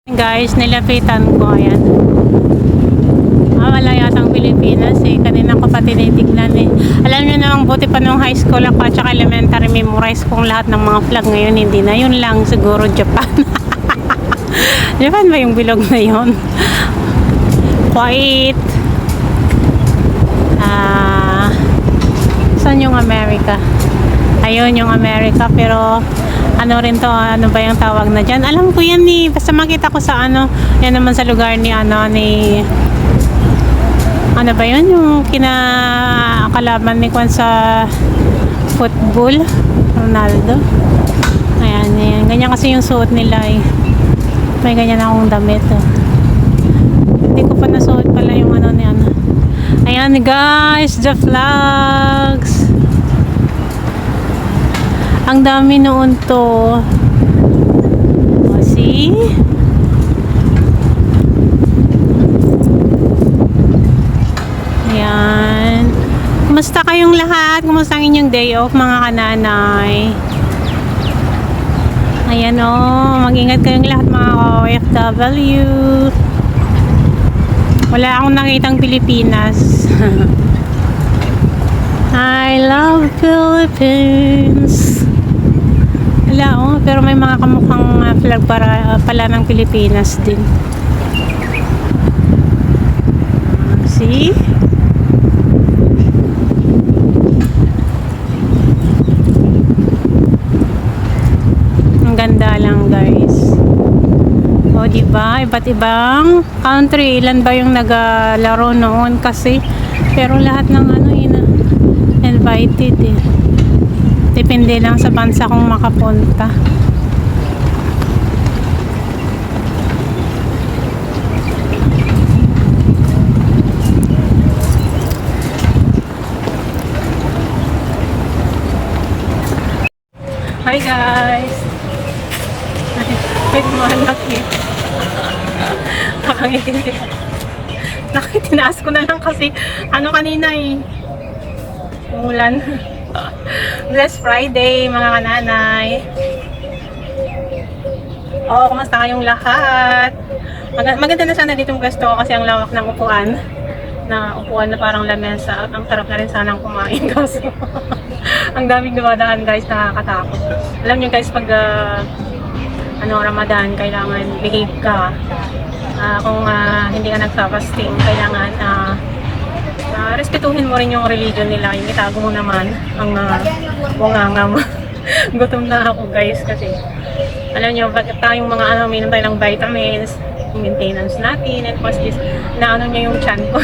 Guys, nilapitan ko, ayan. Wala yatang Pilipinas eh. Kanina ko pa tinitignan eh. Alam nyo namang buti pa nung high school ako at saka elementary, memorize kong lahat ng mga flag. Ngayon hindi na. Yun lang siguro Japan. Japan ba yung bilog na yun? Quiet. Saan yung America? Ayun yung America, pero ano rin to, ano ba yung tawag na dyan? Alam ko yan eh, basta makita ko sa ano, yan naman sa lugar ni ano ba yun, yung kinakalaban ni Kwan sa football, Ronaldo. Ayan, ayan, ganyan kasi yung suot nila eh. May ganyan akong damit oh. Hindi ko pa nasuot pala yung ano ni ano. Ayan guys, the flags. Ang dami noon to. O, see? Ayan. Kumusta kayong lahat? Kumusta ang inyong day off, mga kananay? Ayan o. Mag-ingat kayong lahat, mga OFW. Wala akong nakitang Pilipinas. I love Philippines. Wala oh, pero may mga kamukhang flag pala ng Pilipinas din. See? Ang ganda lang guys. O diba? Iba't ibang country. Ilan ba yung nagalaro noon kasi? Pero lahat ng ano invited eh. Depende lang sa bansa kung makapunta. Hi guys! May malaki. Nakangiti. Nakitinaas ko na lang kasi ano kanina eh. Umulan. Blessed Friday mga kananay. Kumusta kayong lahat? Maganda na sana ditong pwesto kasi ang lawak ng upuan na parang lamesa. Ang sarap na rin sanang kumain kaso ang daming dumadaan guys, nakakatakot. Alam nyo guys, pag Ramadan, kailangan behave ka. Kung hindi ka nagpa-fasting, kailangan respetuhin mo rin yung religion nila. Yung itago mo naman ang bunganga mo. Gutom na ako guys kasi alam nyo, bakit tayong mga minum tayo ng vitamins, maintenance natin, and plus this, na niya yung chan ko.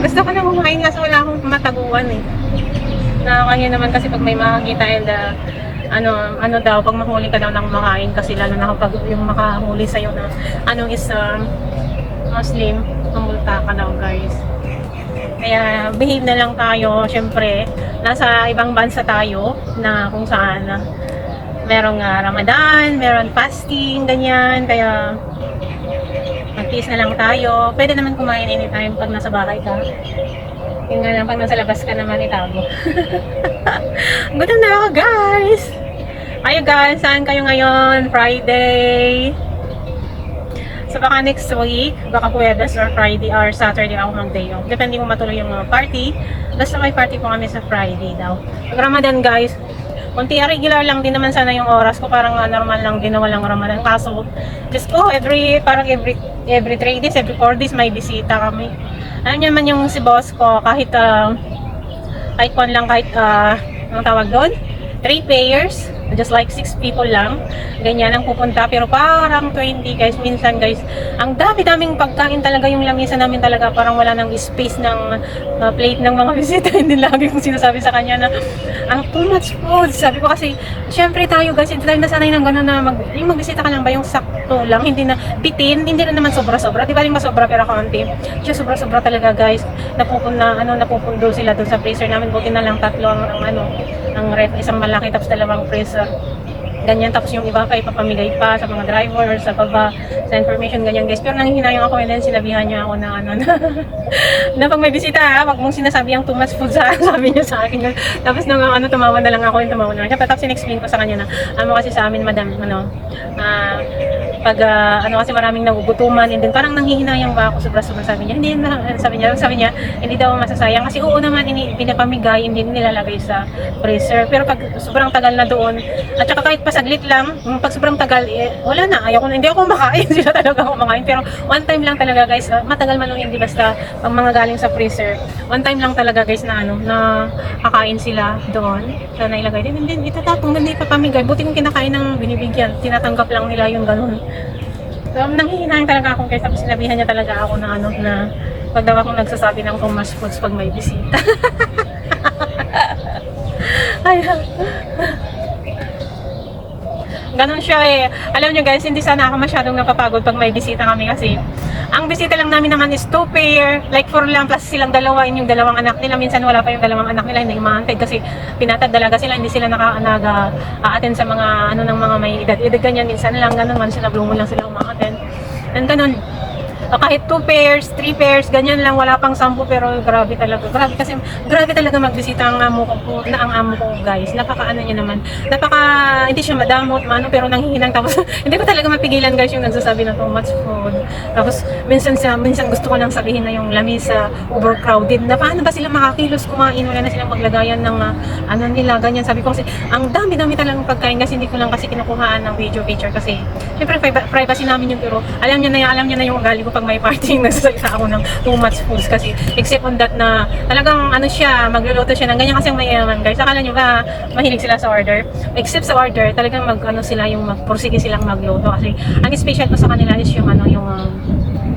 Gusto ko na kumain kasi wala akong mataguan eh. Nakakanya naman kasi pag may makakita and ano daw, pag mahuli ka daw ng makain kasi lalo na kapag yung makahuli sa'yo na is Muslim, mamulta ka daw guys. Kaya behave na lang tayo. Siyempre, nasa ibang bansa tayo na kung saan merong Ramadan, meron fasting, ganyan. Kaya mag-tiis na lang tayo. Pwede naman kumain anytime pag nasa bahay ka. Yung nga lang, pag nasa labas ka naman itago. Gutom na ako guys! Kayo guys, saan kayo ngayon? Friday? So baka next week, baka Huwebes or Friday or Saturday ako mag-day off. Depende kung matuloy yung party. Basta may party po kami sa Friday daw. Pag Ramadan guys, kunti regular lang din naman sana yung oras ko. Parang normal lang din na walang Ramadan. Kaso, just parang every 3 days, every 4 days may bisita kami. Alam niyo naman yung si boss ko, kahit anong tawag doon? 3 players, just like 6 people lang, ganyan ang pupunta, pero parang 20 guys, minsan guys, ang dami-daming pagkain talaga yung lamisa namin talaga, parang wala nang space ng plate ng mga bisita. Hindi lagi kong sinasabi sa kanya na ang too much food. Sabi ko kasi, syempre tayo guys, hindi tayo nasanay ng gano'n na yung magbisita ka lang ba yung sakto lang, hindi na bitin, hindi rin naman sobra-sobra, di ba rin masobra pero kaunti. Siya sobra-sobra talaga guys, napupundo sila doon sa freezer namin, buti na lang 3 ang ref, isang malaki tapos 2 freezer. ganyan. Tapos yung iba pa ipapamigay pa sa mga driver, sa baba, sa information, ganyan guys. Pero nanghihinayang ako and then sinabihan niya ako na ano na pag may bisita ha, wag mong sinasabi ang too much food sa sabi niya sa akin. Tapos nung ano, tumawa na lang ako, yung tumawa na lang siya. Tapos in-explain ko sa kanya na, kasi sa amin madam, pag ano kasi maraming nagugutuman, and then parang nanghihinayang ba ako sobra-sobra, sabi niya. Hindi na, sabi niya hindi daw masasayang kasi oo naman pinapamigay, hindi nilalagay sa freezer. Pero pag sobrang tagal na doon, at saka kahit pasaglit lang, pag sobrang tagal, wala na, hindi ako makain, sila talaga ako makain. Pero one time lang talaga guys, matagal man o hindi, basta pag mga galing sa freezer, one time lang talaga guys na na kakain sila doon, so nailagay din, and then itatapong, hindi pa pamigay. Buti kung kinakain ng binibigyan, tinatanggap lang nila yung ganun. So, nanghihinayang talaga ako guys, tapos sinabihan niya talaga ako na na pag daw akong nagsasabi ng too much foods pag may bisita. Ay, ganun siya eh. Alam nyo guys, hindi sana ako masyadong napapagod pag may bisita kami kasi ang bisita lang namin naman is 2 pair, like 4 lang plus silang dalawa, yung dalawang anak nila. Minsan wala pa yung dalawang anak nila, hindi maantay kasi pinatag-dalaga sila, hindi sila nag-a-attend sa mga ng mga may edad ganyan. Minsan lang ganun man sila, blue moon lang sila uma-attend. And ganun. Kahit 2 pairs, 3 pairs, ganyan lang, wala pang 10, pero grabe talaga. Grabe talaga magbisita ang amo ko guys. Napaka niya naman. Hindi siya madamot, pero nanghihinang, tapos hindi ko talaga mapigilan guys yung nagsasabi na too much food. Tapos minsan gusto ko lang sabihin na yung lamisa overcrowded, na paano ba sila makakilos kumain, wala na silang maglagayan ng nila, ganyan. Sabi ko kasi, ang dami-dami talagang pagkain kasi hindi ko lang kasi kinukuhaan ng video picture kasi syempre privacy namin yung, pero alam niya na yung ugali ko pag may party, nagsasalita ako ng too much foods kasi except on that na talagang magluluto siya ng ganyan kasi ang mayaman guys. Akala nyo ba mahilig sila sa order? Except sa order, talagang magpursige silang magluto kasi ang special ko sa kanila is yung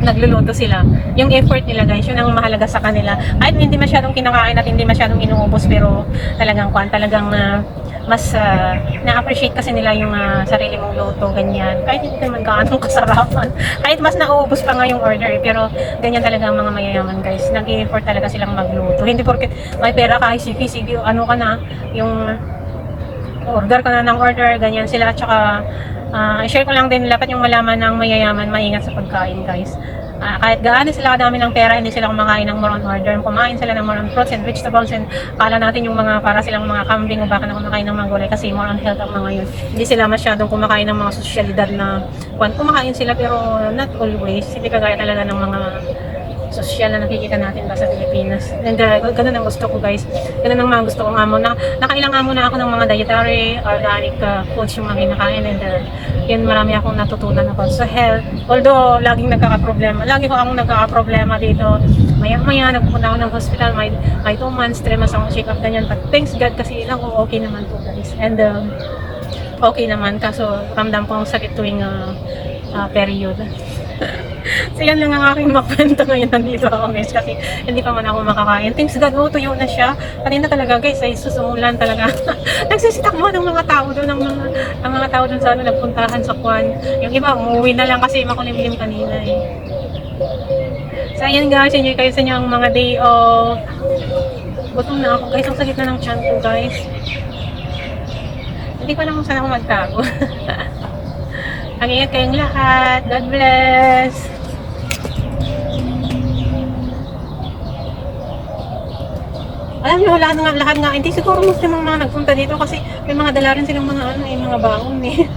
nagluluto sila. Yung effort nila guys, yun ang mahalaga sa kanila. Kahit hindi masyadong kinakain at hindi masyadong inuubos, pero talagang mas na-appreciate kasi nila yung sarili mong luto, ganyan. Kahit hindi naman gaano kasarapan. Kahit mas nauubos pa nga yung order, pero ganyan talaga ang mga mayayaman guys. Nag-i-effort talaga silang magluto. Hindi porket may pera ka, sige, ano ka na, yung order ka na ng order, ganyan sila. At saka, i-share ko lang din, dapat yung malaman ng mayayaman, maingat sa pagkain guys. Kahit gaano sila kadami ng pera, hindi sila kumakain ng more on order. Kumain sila ng more on fruits and vegetables, and kala natin yung mga para silang mga kambing o baka na kumakain ng mga gulay kasi more on health ang mga yun. Hindi sila masyadong kumakain ng mga sosyalidad na kumakain sila, pero not always. Hindi kagaya talaga ng mga sosyal na nakikita natin ba sa Pilipinas. And ganun ang gusto ko guys. Ganun ang mga gusto kong amo. Nakailang amo na ako ng mga dietary, organic foods yung mga kinakain, and yun, marami akong natutunan about sa health. Although laging nagkakaproblema. Lagi ko akong nagkakaproblema dito. Maya nagpupunta ako ng hospital, may 2 months, 3 months akong check up ganyan. But thanks God kasi ilang ko okay naman po guys. And okay naman, kaso ramdam ko ang sakit tuwing period. So yan lang ang aking makwento ngayon. Nandito ako guys kasi hindi pa man ako makakain. Thanks God, tuyo na siya. Kanina talaga guys ay susumulan talaga. Nagsisitakbo ng mga tao doon, ng mga tao doon sa nagpuntahan sa Kwan. Yung iba umuwi na lang kasi makulimlim kanina eh. So ayan guys, enjoy kayo sa inyong mga day off. Gutom na ako guys, ang sakit na ng tiyan ko guys. Hindi ko alam kung saan ako magtago. Mag-ingat kayong lahat. God bless. Alam niyo, lahat nga, hindi siguro Muslim ang mga nagpunta dito kasi may mga dala rin silang mga mga baon eh.